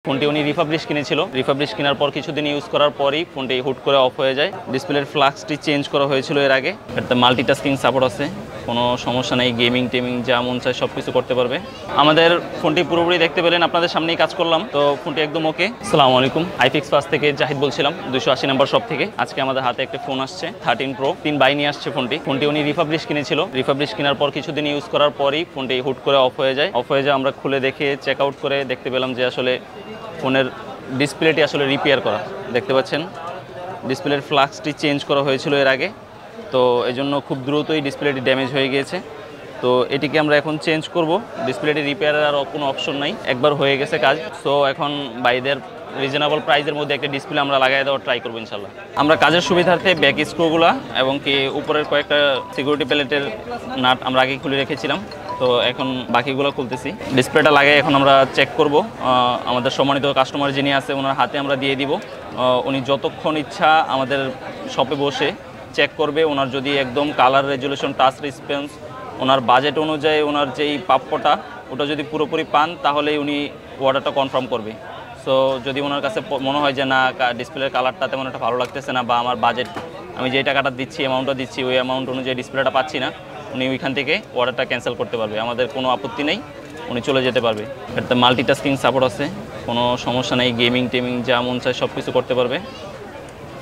ফোনটি উনি রিফাবলিশ কিনেছিল। রিফাবলিশ কেনার পর কিছুদিন ইউজ করার পরই ফোনটি হুট করে অফ হয়ে যায়। ডিসপ্লের ফ্লাক্সটি চেঞ্জ করা হয়েছিল এর আগে। এটাতে মাল্টিটাস্কিং সাপোর্ট আছে, কোনো সমস্যা নেই। গেমিং টেমিং যা মন চায় সব কিছু করতে পারবে। আমাদের ফোনটি পুরোপুরি দেখতে পেলেন, আপনাদের সামনেই কাজ করলাম, তো ফোনটি একদম ওকে। আসসালামু আলাইকুম, আইফিক্স ফার্স্ট থেকে জাহিদ বলছিলাম, 280 নম্বর শপ থেকে। আজকে আমাদের হাতে একটা ফোন আসছে 13 প্রো, 3 বাই নিয়ে আসছে ফোনটি উনি রিফাবলিশ কিনেছিল। রিফাবলিশ কেনার পর কিছুদিন ইউজ করার পরই ফোনটি হুট করে অফ হয়ে যায়। আমরা খুলে দেখে চেক আউট করে দেখতে পেলাম যে আসলে ফোনের ডিসপ্লেটি আসলে রিপেয়ার করা। দেখতে পাচ্ছেন ডিসপ্লের ফ্লাক্সটি চেঞ্জ করা হয়েছিল এর আগে, তো এই জন্য খুব দ্রুতই ডিসপ্লেটি ড্যামেজ হয়ে গিয়েছে। তো এটিকে আমরা এখন চেঞ্জ করব। ডিসপ্লেটি রিপেয়ারের আর কোনো অপশন নাই, একবার হয়ে গেছে কাজ। সো এখন বাইদের রিজনেবল প্রাইসের মধ্যে একটা ডিসপ্লে আমরা লাগাই দেওয়ার ট্রাই করবো ইনশাল্লাহ। আমরা কাজের সুবিধার্থে ব্যাক স্ক্রুগুলা এবং কি উপরের কয়েকটা সিকিউরিটি প্লেটের নাট আমরা আগে খুলে রেখেছিলাম, তো এখন বাকিগুলো খুলতেছি। ডিসপ্লেটা লাগাই এখন আমরা চেক করব। আমাদের সম্মানিত কাস্টমার যিনি আছে ওনার হাতে আমরা দিয়ে দিব। উনি যতক্ষণ ইচ্ছা আমাদের শপে বসে চেক করবে। ওনার যদি একদম কালার রেজুলেশন, টাচ রেসপন্স, ওনার বাজেট অনুযায়ী ওনার যেই প্রাপ্যটা ওটা যদি পুরোপুরি পান তাহলেই উনি অর্ডারটা কনফার্ম করবে। সো যদি ওনার কাছে মনে হয় যে না, ডিসপ্লের কালারটা তেমন একটা ভালো লাগতেছে না, বা আমার বাজেট, আমি যেই টাকাটা দিচ্ছি, অ্যামাউন্টটা দিচ্ছি, ওই অ্যামাউন্ট অনুযায়ী ডিসপ্লেটা পাচ্ছি না, উনি ওইখান থেকে অর্ডারটা ক্যান্সেল করতে পারবে। আমাদের কোনো আপত্তি নেই, উনি চলে যেতে পারবে। এটাতে মাল্টিটাস্কিং সাপোর্ট আছে, কোনো সমস্যা নেই। গেমিং টেমিং যা মন চায় সব কিছু করতে পারবে।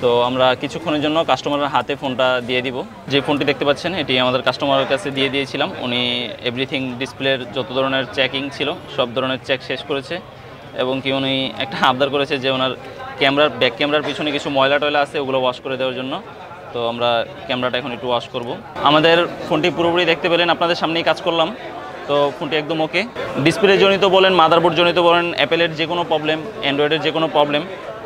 তো আমরা কিছুক্ষণের জন্য কাস্টমারের হাতে ফোনটা দিয়ে দিব। যে ফোনটি দেখতে পাচ্ছেন এটি আমাদের কাস্টমারের কাছে দিয়ে দিয়েছিলাম। উনি এভরিথিং ডিসপ্লের যত ধরনের চেকিং ছিল সব ধরনের চেক শেষ করেছে, এবং কি উনি একটা আবদার করেছে যে ওনার ব্যাক ক্যামেরার পিছনে কিছু ময়লা টয়লা আছে, ওগুলো ওয়াশ করে দেওয়ার জন্য। তো আমরা ক্যামেরাটা এখন একটু ওয়াশ করব। আমাদের ফোনটি পুরোপুরি দেখতে পেলেন, আপনাদের সামনেই কাজ করলাম, তো ফোনটি একদম ওকে। ডিসপ্লে জনিত বলেন, মাদারবোর্ড জনিত বলেন, অ্যাপেলের যে কোনো প্রবলেম, অ্যান্ড্রয়েডের যে কোনো প্রবলেম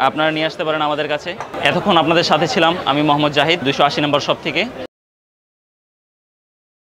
আপনারা নিয়ে আসতে পারেন আমাদের কাছে। এতক্ষণ আপনাদের সাথে ছিলাম আমি মোহাম্মদ জাহিদ, 280 নম্বর শপ থেকে।